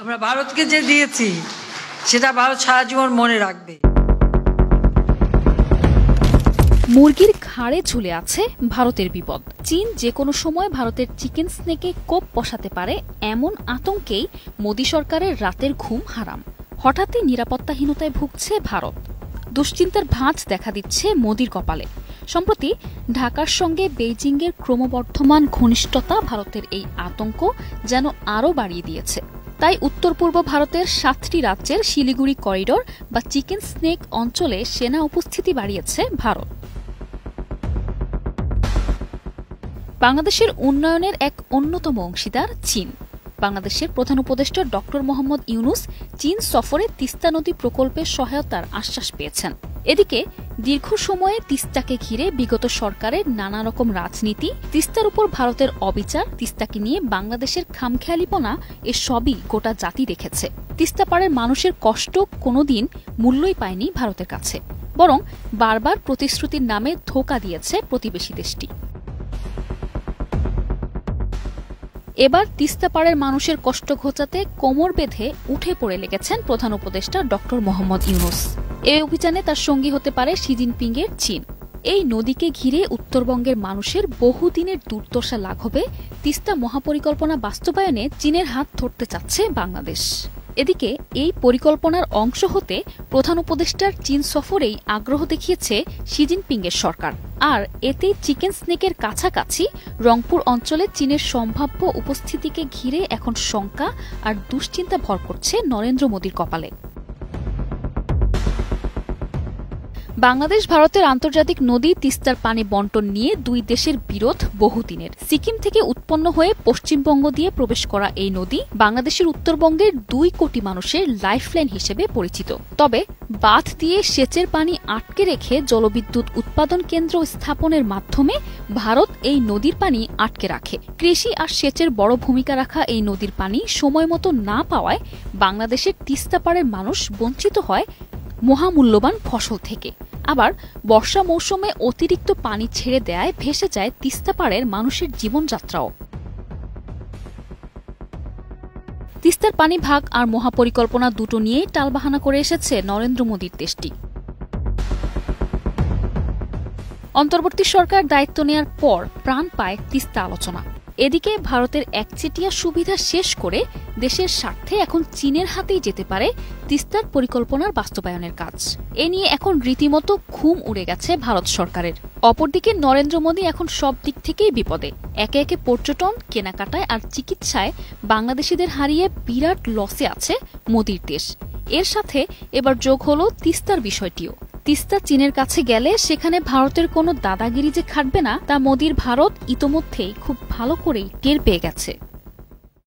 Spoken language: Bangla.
আমরা ভারতকে যে দিয়েছি সেটা ভারত সারা জীবন মনে রাখবে। মুরগির ঘাড়ে ঝুলে আছে ভারতের বিপদ। চীন যে কোনো সময় ভারতের চিকেন স্নেকে কোপ বসাতে পারে, এমন আতঙ্কেই মোদী সরকারের রাতের ঘুম হারাম। হঠাৎই নিরাপত্তাহীনতায় ভুগছে ভারত। দুশ্চিন্তার ভাঁজ দেখা দিচ্ছে মোদীর কপালে। সম্প্রতি ঢাকার সঙ্গে বেইজিংয়ের ক্রমবর্ধমান ঘনিষ্ঠতা ভারতের এই আতঙ্ক যেন আরও বাড়িয়ে দিয়েছে। তাই উত্তর পূর্ব ভারতের 7টি রাজ্যের শিলিগুড়ি করিডোর বা চিকেন স্নেক অঞ্চলে সেনা উপস্থিতি বাড়িয়েছে ভারত। বাংলাদেশের উন্নয়নের এক অন্যতম অংশীদার চীন। বাংলাদেশের প্রধান উপদেষ্টা ডক্টর মোহাম্মদ ইউনুস চীন সফরে তিস্তা নদী প্রকল্পের সহায়তার আশ্বাস পেয়েছেন। এদিকে দীর্ঘ সময়ে তিস্তাকে ঘিরে বিগত সরকারের নানা রকম রাজনীতি, তিস্তার উপর ভারতের অবিচার, তিস্তাকে নিয়ে বাংলাদেশের খামখেয়ালিপনা এসবই গোটা জাতি দেখেছে। তিস্তা পাড়ের মানুষের কষ্ট কোনোদিন মূল্যই পায়নি ভারতের কাছে, বরং বারবার প্রতিশ্রুতির নামে ধোঁকা দিয়েছে প্রতিবেশী দেশটি। এবার তিস্তা পাড়ের মানুষের কষ্ট ঘোচাতে কোমর বেঁধে উঠে পড়ে লেগেছেন প্রধান উপদেষ্টা ডক্টর মোহাম্মদ ইউনুস। এই অভিযানে তার সঙ্গী হতে পারে শি জিনপিংয়ের চীন। এই নদীকে ঘিরে উত্তরবঙ্গের মানুষের বহুদিনের দুর্দশা লাঘবে তিস্তা মহাপরিকল্পনা বাস্তবায়নে চীনের হাত ধরতে চাচ্ছে বাংলাদেশ। এদিকে এই পরিকল্পনার অংশ হতে প্রধান উপদেষ্টার চীন সফরেই আগ্রহ দেখিয়েছে শি জিনপিংয়ের সরকার। আর এতেই চিকেন স্নেকের কাছাকাছি রংপুর অঞ্চলে চীনের সম্ভাব্য উপস্থিতিকে ঘিরে এখন শঙ্কা আর দুশ্চিন্তা ভর করছে নরেন্দ্র মোদীর কপালে। বাংলাদেশ ভারতের আন্তর্জাতিক নদী তিস্তার পানি বন্টন নিয়ে দুই দেশের বিরোধ বহুদিনের। সিকিম থেকে উৎপন্ন হয়ে পশ্চিমবঙ্গ দিয়ে প্রবেশ করা এই নদী বাংলাদেশের উত্তরবঙ্গের 2 কোটি মানুষের লাইফলাইন হিসেবে পরিচিত। তবে বাঁধ দিয়ে সেচের পানি আটকে রেখে জলবিদ্যুৎ উৎপাদন কেন্দ্র স্থাপনের মাধ্যমে ভারত এই নদীর পানি আটকে রাখে। কৃষি আর সেচের বড় ভূমিকা রাখা এই নদীর পানি সময়মতো না পাওয়ায় বাংলাদেশের তিস্তা পাড়ের মানুষ বঞ্চিত হয় মহামূল্যবান ফসল থেকে। আবার বর্ষা মৌসুমে অতিরিক্ত পানি ছেড়ে দেয় ভেসে যায় তিস্তা পাড়ের মানুষের জীবনযাত্রাও। তিস্তার পানি ভাগ আর মহাপরিকল্পনা দুটো নিয়েই টালবাহানা করে এসেছে নরেন্দ্র মোদীর দেশটি। অন্তর্বর্তী সরকার দায়িত্ব নেয়ার পর প্রাণ পায় তিস্তা আলোচনা। এদিকে ভারতের একচেটিয়া সুবিধা শেষ করে দেশের স্বার্থে এখন চীনের হাতেই যেতে পারে তিস্তার পরিকল্পনার বাস্তবায়নের কাজ। এ নিয়ে এখন রীতিমতো ঘুম উড়ে গেছে ভারত সরকারের। অপরদিকে নরেন্দ্র মোদী এখন সব দিক থেকেই বিপদে। একে একে পর্যটন, কেনাকাটায় আর চিকিৎসায় বাংলাদেশিদের হারিয়ে বিরাট লসে আছে মোদীর দেশ। এর সাথে এবার যোগ হলো তিস্তার বিষয়টিও। তিস্তা চীনের কাছে গেলে সেখানে ভারতের কোনো দাদাগিরি যে খাটবে না, তা মোদীর ভারত ইতোমধ্যেই খুব ভালো করেই টের পেয়ে গেছে।